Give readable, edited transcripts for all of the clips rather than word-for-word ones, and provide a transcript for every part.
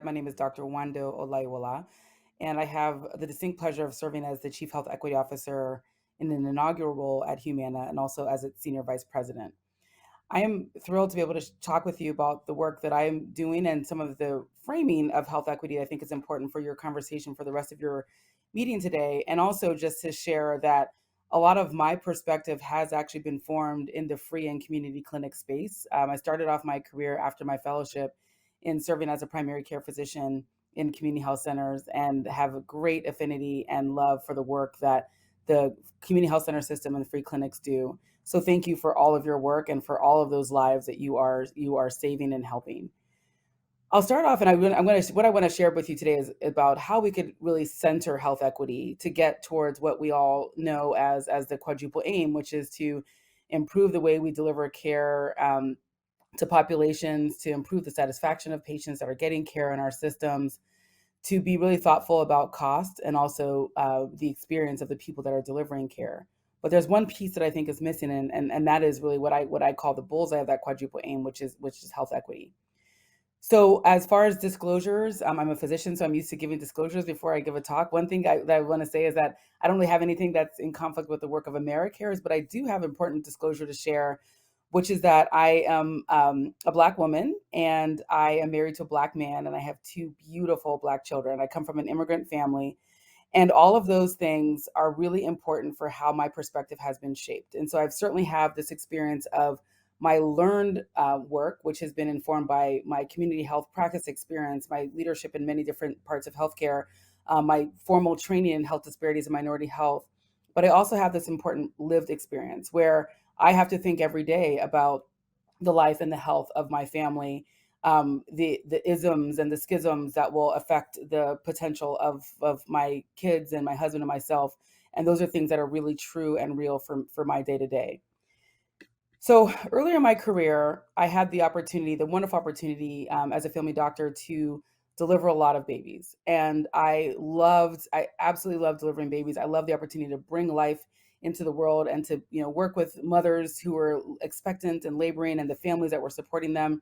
My name is Dr. Wando Olaiwola, and I have the distinct pleasure of serving as the Chief Health Equity Officer in an inaugural role at Humana and also as its Senior Vice President. I am thrilled to be able to talk with you about the work that I am doing and some of the framing of health equity I think is important for your conversation for the rest of your meeting today. And also just to share that a lot of my perspective has actually been formed in the free and community clinic space. I started off my career after my fellowship in serving as a primary care physician in community health centers and have a great affinity and love for the work that the community health center system and the free clinics do. So thank you for all of your work and for all of those lives that you are saving and helping. I'll start off, and I'm going to what I want to share with you today is about how we could really center health equity to get towards what we all know as the quadruple aim, which is to improve the way we deliver care to populations, to improve the satisfaction of patients that are getting care in our systems, to be really thoughtful about cost and also the experience of the people that are delivering care. But there's one piece that I think is missing, and that is really what I call the bullseye of that quadruple aim, which is health equity. So as far as disclosures, I'm a physician, so I'm used to giving disclosures before I give a talk. One thing that I want to say is that I don't really have anything that's in conflict with the work of AmeriCares, but I do have important disclosure to share, which is that I am a Black woman and I am married to a Black man, and I have two beautiful Black children. I come from an immigrant family, and all of those things are really important for how my perspective has been shaped. And so I've certainly have this experience of my learned work, which has been informed by my community health practice experience, my leadership in many different parts of healthcare, my formal training in health disparities and minority health. But I also have this important lived experience where I have to think every day about the life and the health of my family, the isms and the schisms that will affect the potential of my kids and my husband and myself. And those are things that are really true and real for my day to day. So earlier in my career, I had the wonderful opportunity as a family doctor to deliver a lot of babies. And I absolutely loved delivering babies. I love the opportunity to bring life into the world and to, work with mothers who were expectant and laboring and the families that were supporting them.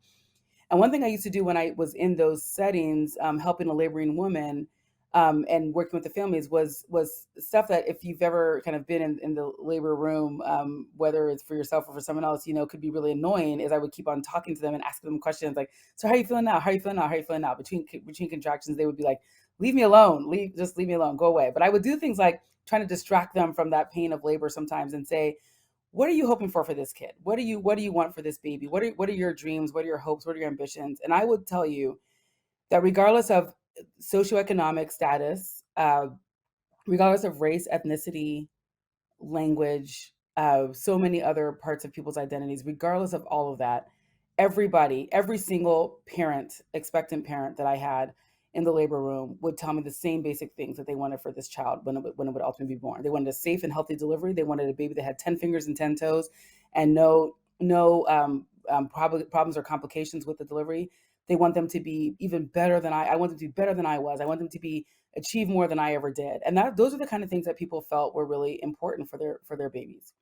And one thing I used to do when I was in those settings, helping a laboring woman and working with the families was stuff that if you've ever kind of been in the labor room, whether it's for yourself or for someone else, could be really annoying. Is I would keep on talking to them and asking them questions like, "So how are you feeling now? How are you feeling now? How are you feeling now?" Between contractions, they would be like, "Leave me alone. Just leave me alone. Go away." But I would do things like trying to distract them from that pain of labor sometimes and say, what are you hoping for this kid? What do you want for this baby? What are your dreams? What are your hopes? What are your ambitions? And I would tell you that regardless of socioeconomic status, regardless of race, ethnicity, language, so many other parts of people's identities, regardless of all of that, every single parent, expectant parent that I had in the labor room would tell me the same basic things that they wanted for this child when it would ultimately be born. They wanted a safe and healthy delivery. They wanted a baby that had 10 fingers and 10 toes and no problems or complications with the delivery. They want them to be even better than I want them to be better than I was. I want them to be achieve more than I ever did. And those are the kind of things that people felt were really important for their babies.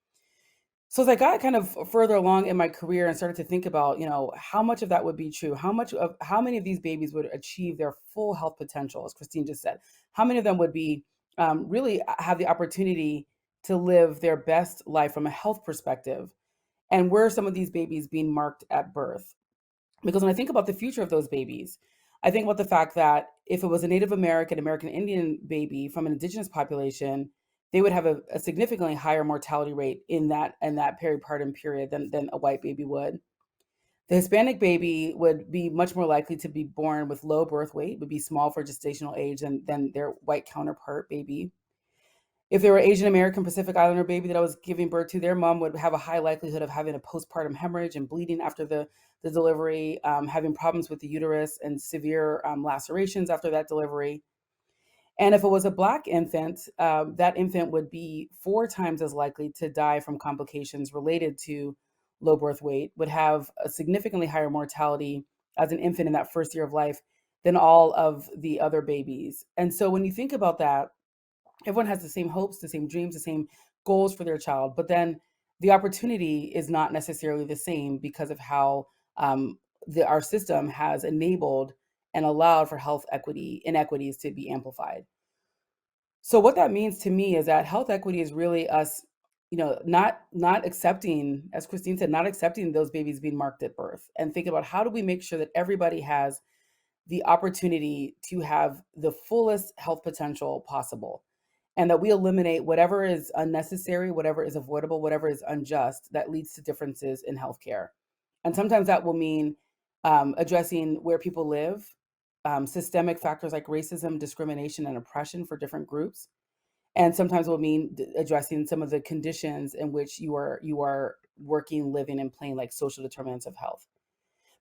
So as I got kind of further along in my career and started to think about, how much of that would be true, how many of these babies would achieve their full health potential, as Christine just said, how many of them would be really have the opportunity to live their best life from a health perspective, and where are some of these babies being marked at birth? Because when I think about the future of those babies, I think about the fact that if it was a Native American, American Indian baby from an indigenous population, they would have a significantly higher mortality rate in that peripartum period than a white baby would. The Hispanic baby would be much more likely to be born with low birth weight, would be small for gestational age than their white counterpart baby. If they were Asian American Pacific Islander baby that I was giving birth to, their mom would have a high likelihood of having a postpartum hemorrhage and bleeding after the delivery, having problems with the uterus and severe lacerations after that delivery. And if it was a Black infant, that infant would be 4 times as likely to die from complications related to low birth weight, would have a significantly higher mortality as an infant in that first year of life than all of the other babies. And so when you think about that, everyone has the same hopes, the same dreams, the same goals for their child, but then the opportunity is not necessarily the same because of how our system has enabled and allowed for health equity inequities to be amplified. So what that means to me is that health equity is really us, not accepting, as Christine said, not accepting those babies being marked at birth, and thinking about how do we make sure that everybody has the opportunity to have the fullest health potential possible, and that we eliminate whatever is unnecessary, whatever is avoidable, whatever is unjust that leads to differences in healthcare. And sometimes that will mean addressing where people live, systemic factors like racism, discrimination, and oppression for different groups. And sometimes will mean addressing some of the conditions in which you are working, living, and playing, like social determinants of health.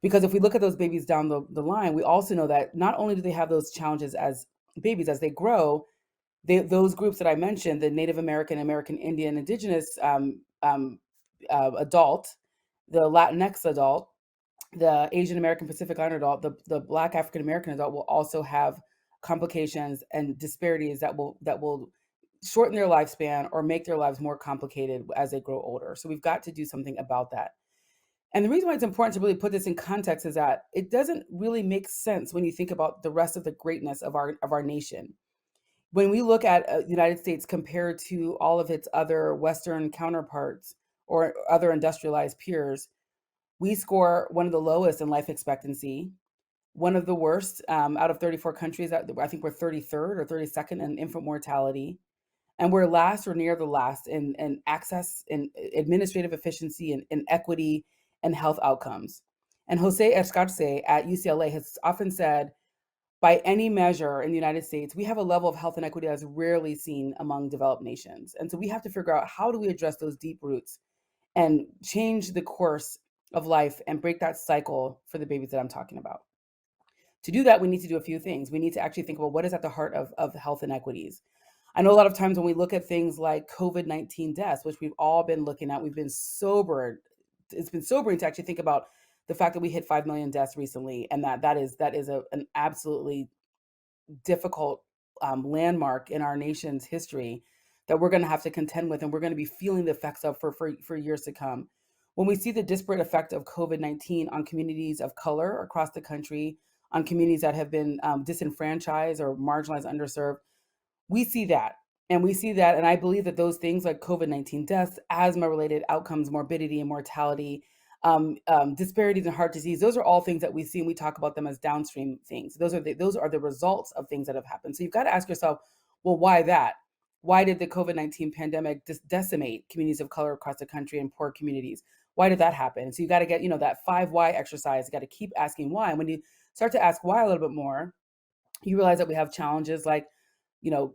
Because if we look at those babies down the line, we also know that not only do they have those challenges as babies as they grow, those groups that I mentioned, the Native American, American Indian, Indigenous adult, the Latinx adult, the Asian American Pacific Islander adult, the Black African American adult will also have complications and disparities that will shorten their lifespan or make their lives more complicated as they grow older. So we've got to do something about that. And the reason why it's important to really put this in context is that it doesn't really make sense when you think about the rest of the greatness of our nation. When we look at the United States compared to all of its other Western counterparts or other industrialized peers, we score one of the lowest in life expectancy, one of the worst out of 34 countries. I think we're 33rd or 32nd in infant mortality. And we're last or near the last in access, in administrative efficiency, and equity and health outcomes. And Jose Escarce at UCLA has often said, by any measure in the United States, we have a level of health inequity that's rarely seen among developed nations. And so we have to figure out, how do we address those deep roots and change the course of life and break that cycle for the babies that I'm talking about. To do that, we need to do a few things. We need to actually think about what is at the heart of health inequities. I know a lot of times when we look at things like COVID-19 deaths, which we've all been looking at, we've been sobered. It's been sobering to actually think about the fact that we hit 5 million deaths recently, and that is an absolutely difficult landmark in our nation's history that we're going to have to contend with, and we're going to be feeling the effects of for years to come. When we see the disparate effect of COVID-19 on communities of color across the country, on communities that have been disenfranchised or marginalized, underserved, we see that. And we see that, and I believe that those things like COVID-19 deaths, asthma-related outcomes, morbidity and mortality, disparities in heart disease, those are all things that we see, and we talk about them as downstream things. Those are the results of things that have happened. So you've got to ask yourself, well, why that? Why did the COVID-19 pandemic decimate communities of color across the country and poor communities? Why did that happen? So you got to get, that 5 why exercise. You got to keep asking why. And when you start to ask why a little bit more, you realize that we have challenges like,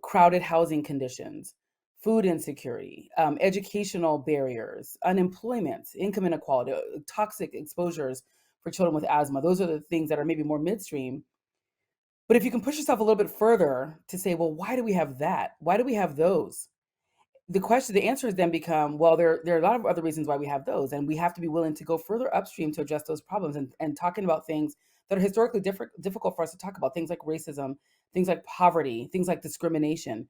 crowded housing conditions, food insecurity, educational barriers, unemployment, income inequality, toxic exposures for children with asthma. Those are the things that are maybe more midstream. But if you can push yourself a little bit further to say, well, why do we have that? Why do we have those? The answers then become, well, there are a lot of other reasons why we have those, and we have to be willing to go further upstream to address those problems, and talking about things that are historically difficult for us to talk about, things like racism, things like poverty, things like discrimination,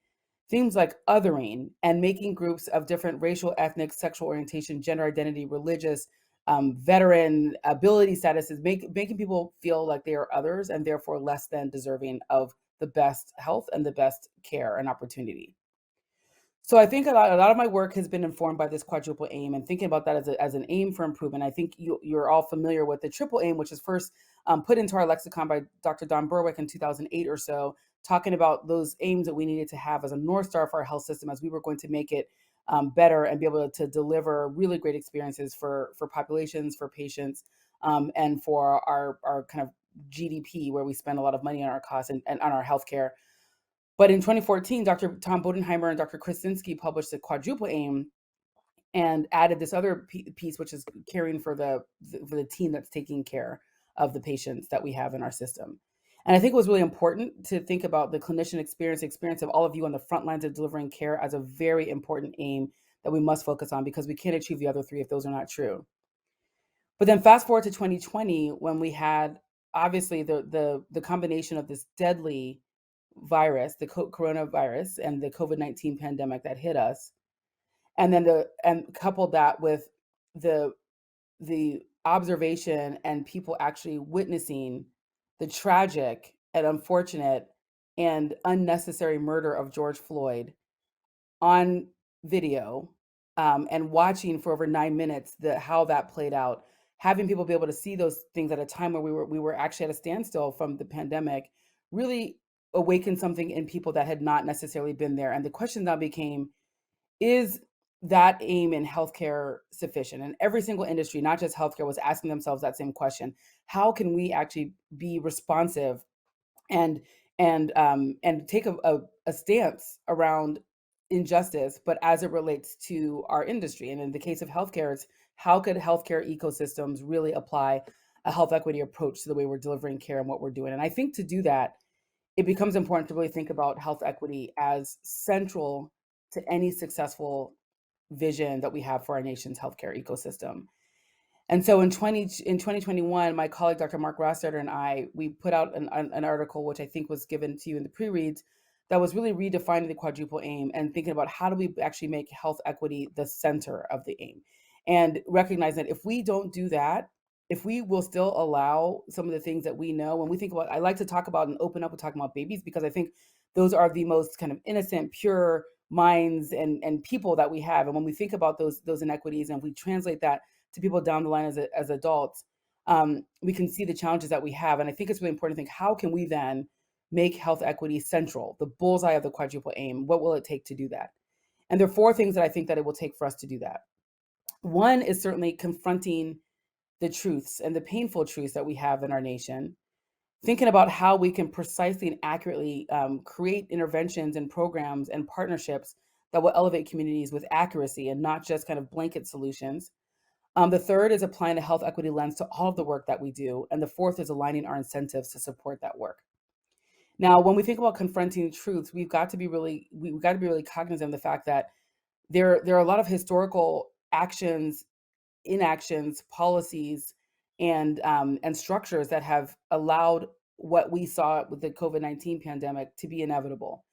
things like othering, and making groups of different racial, ethnic, sexual orientation, gender identity, religious, veteran, ability statuses, making people feel like they are others and therefore less than deserving of the best health and the best care and opportunity. So I think a lot of my work has been informed by this quadruple aim, and thinking about that as an aim for improvement. I think you're all familiar with the triple aim, which is first put into our lexicon by Dr. Don Berwick in 2008 or so, talking about those aims that we needed to have as a North Star for our health system as we were going to make it better and be able to deliver really great experiences for populations, for patients, and for our kind of GDP, where we spend a lot of money on our costs and on our healthcare. But in 2014, Dr. Tom Bodenheimer and Dr. Krasinski published the quadruple aim and added this other piece, which is caring for the team that's taking care of the patients that we have in our system. And I think it was really important to think about the clinician experience of all of you on the front lines of delivering care as a very important aim that we must focus on, because we can't achieve the other three if those are not true. But then fast forward to 2020, when we had obviously the combination of this deadly virus, the coronavirus, and the COVID-19 pandemic that hit us, and then coupled that with the the observation and people actually witnessing the tragic and unfortunate and unnecessary murder of George Floyd on video, and watching for over 9 minutes how that played out, having people be able to see those things at a time where we were actually at a standstill from the pandemic, really awakened something in people that had not necessarily been there. And the question now became, is that aim in healthcare sufficient? And every single industry, not just healthcare, was asking themselves that same question. How can we actually be responsive and and take a stance around injustice, but as it relates to our industry? And in the case of healthcare, it's how could healthcare ecosystems really apply a health equity approach to the way we're delivering care and what we're doing? And I think to do that, it becomes important to really think about health equity as central to any successful vision that we have for our nation's healthcare ecosystem. And so in 2021, my colleague, Dr. Mark Rostetter, and we put out an article, which I think was given to you in the pre-reads, that was really redefining the quadruple aim and thinking about how do we actually make health equity the center of the aim, and recognize that if we don't do that, if we will still allow some of the things that we know, when we think about, I like to talk about and open up with talking about babies, because I think those are the most kind of innocent, pure minds and people that we have. And when we think about those inequities, and if we translate that to people down the line as adults, we can see the challenges that we have. And I think it's really important to think, how can we then make health equity central, the bullseye of the quadruple aim? What will it take to do that? And there are four things that I think that it will take for us to do that. One is certainly confronting the truths and the painful truths that we have in our nation, thinking about how we can precisely and accurately create interventions and programs and partnerships that will elevate communities with accuracy and not just kind of blanket solutions. The third is applying a health equity lens to all of the work that we do. And the fourth is aligning our incentives to support that work. Now, when we think about confronting truths, we've got to be really cognizant of the fact that there are a lot of historical actions, inactions, policies, and structures that have allowed what we saw with the COVID-19 pandemic to be inevitable.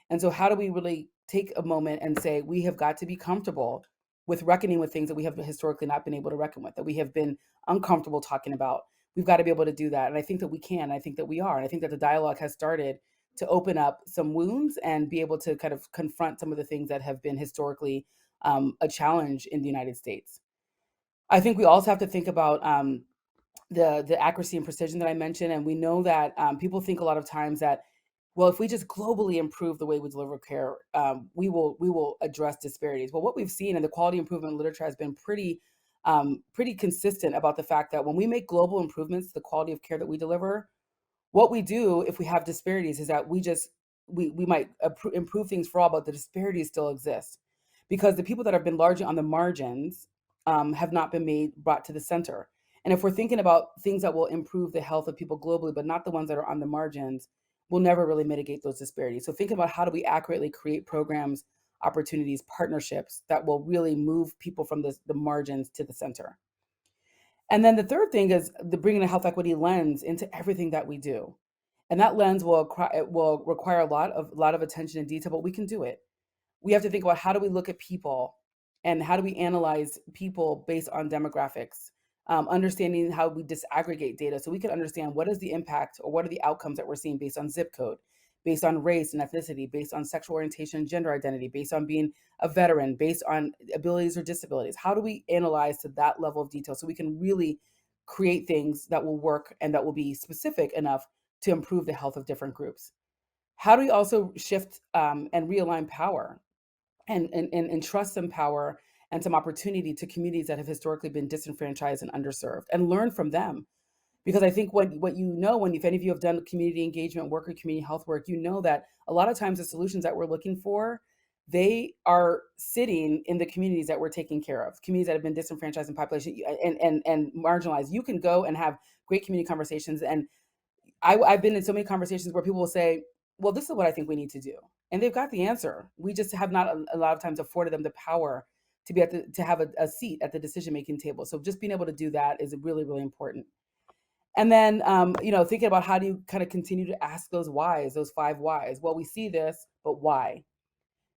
And so, how do we really take a moment and say we have got to be comfortable with reckoning with things that we have historically not been able to reckon with, that we have been uncomfortable talking about? We've got to be able to do that. And I think that we can. I think that we are. And I think that the dialogue has started to open up some wounds and be able to kind of confront some of the things that have been historically a challenge in the United States. I think we also have to think about the accuracy and precision that I mentioned, and we know that people think a lot of times that, well, if we just globally improve the way we deliver care, we will address disparities. Well, what we've seen in the quality improvement literature has been pretty consistent about the fact that when we make global improvements to the quality of care that we deliver, what we do if we have disparities is that we might improve things for all, but the disparities still exist because the people that have been largely on the margins have not been brought to the center. And if we're thinking about things that will improve the health of people globally, but not the ones that are on the margins, we'll never really mitigate those disparities. So thinking about how do we accurately create programs, opportunities, partnerships that will really move people from the margins to the center. And then the third thing is the bringing a health equity lens into everything that we do. And that lens will require a lot of attention and detail, but we can do it. We have to think about how do we look at people and how do we analyze people based on demographics, understanding how we disaggregate data so we can understand what is the impact or what are the outcomes that we're seeing based on zip code, based on race and ethnicity, based on sexual orientation and gender identity, based on being a veteran, based on abilities or disabilities. How do we analyze to that level of detail so we can really create things that will work and that will be specific enough to improve the health of different groups? How do we also shift and realign power and trust some power and some opportunity to communities that have historically been disenfranchised and underserved, and learn from them? Because I think what you know, when if any of you have done community engagement work or community health work, you know that a lot of times the solutions that we're looking for, they are sitting in the communities that we're taking care of, communities that have been disenfranchised in population and marginalized. You can go and have great community conversations, and I've been in so many conversations where people will say, well, this is what I think we need to do. And they've got the answer. We just have not a lot of times afforded them the power to be to have a seat at the decision making table. So just being able to do that is really, really important. And then, thinking about how do you kind of continue to ask those whys, those five whys? Well, we see this, but why?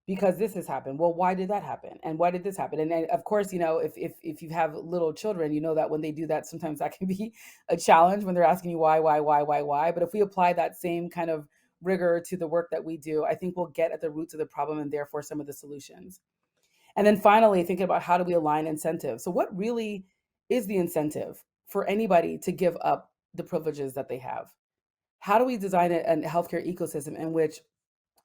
because this has happened. Well, why did that happen? And why did this happen? And then, of course, if you have little children, you know that when they do that, sometimes that can be a challenge when they're asking you why. But if we apply that same kind of rigor to the work that we do, I think we'll get at the roots of the problem and therefore some of the solutions. And then finally, thinking about how do we align incentives. So, what really is the incentive for anybody to give up the privileges that they have? How do we design a healthcare ecosystem in which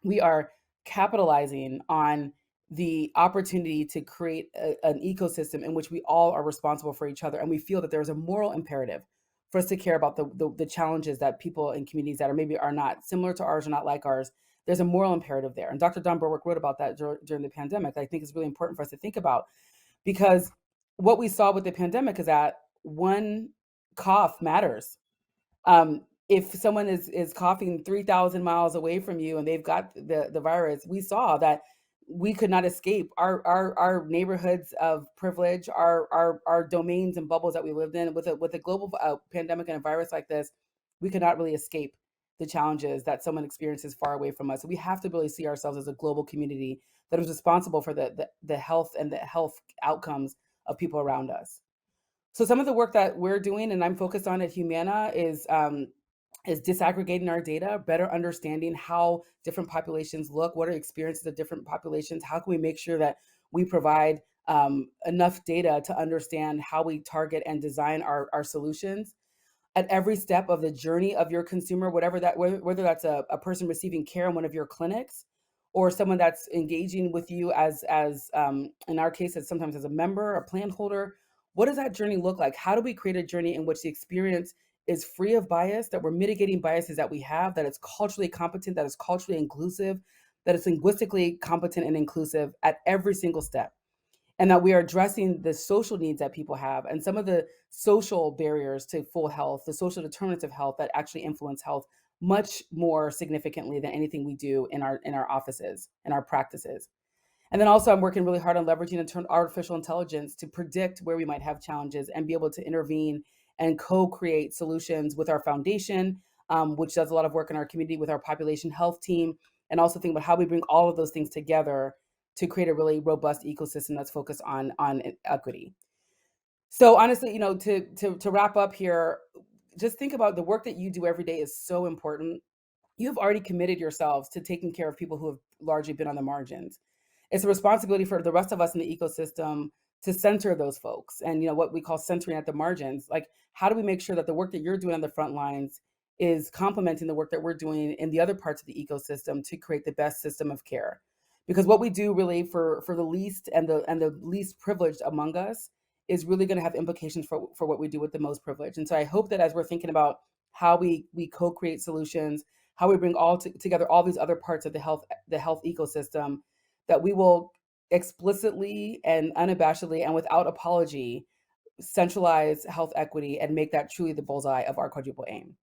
we are capitalizing on the opportunity to create an ecosystem in which we all are responsible for each other, and we feel that there's a moral imperative for us to care about the challenges that people in communities that are maybe are not similar to ours or not like ours. There's a moral imperative there, and Dr. Don Berwick wrote about that during the pandemic. I think is really important for us to think about, because what we saw with the pandemic is that one cough matters. If someone is coughing 3,000 miles away from you and they've got the virus, we saw that we could not escape our neighborhoods of privilege, our domains and bubbles that we lived in with a global pandemic and a virus like this. We could not really escape the challenges that someone experiences far away from us. So we have to really see ourselves as a global community that is responsible for the health and the health outcomes of people around us. So some of the work that we're doing and I'm focused on at Humana is disaggregating our data, better understanding how different populations look, what are experiences of different populations, how can we make sure that we provide enough data to understand how we target and design our solutions at every step of the journey of your consumer, whatever that, whether that's a person receiving care in one of your clinics or someone that's engaging with you as in our case, as sometimes as a member, a plan holder. What does that journey look like? How do we create a journey in which the experience is free of bias, that we're mitigating biases that we have, that it's culturally competent, that it's culturally inclusive, that it's linguistically competent and inclusive at every single step, and that we are addressing the social needs that people have and some of the social barriers to full health, the social determinants of health that actually influence health much more significantly than anything we do in our offices and our practices. And then also, I'm working really hard on leveraging artificial intelligence to predict where we might have challenges and be able to intervene and co-create solutions with our foundation, which does a lot of work in our community with our population health team, and also think about how we bring all of those things together to create a really robust ecosystem that's focused on equity. So honestly, to wrap up here, just think about the work that you do every day is so important. You've already committed yourselves to taking care of people who have largely been on the margins. It's a responsibility for the rest of us in the ecosystem to center those folks and what we call centering at the margins. Like, how do we make sure that the work that you're doing on the front lines is complementing the work that we're doing in the other parts of the ecosystem to create the best system of care? Because what we do really for the least and the least privileged among us is really going to have implications for what we do with the most privileged. And so I hope that as we're thinking about how we co-create solutions, how we bring together all these other parts of the health ecosystem, that we will explicitly and unabashedly and without apology centralize health equity and make that truly the bullseye of our quadruple aim.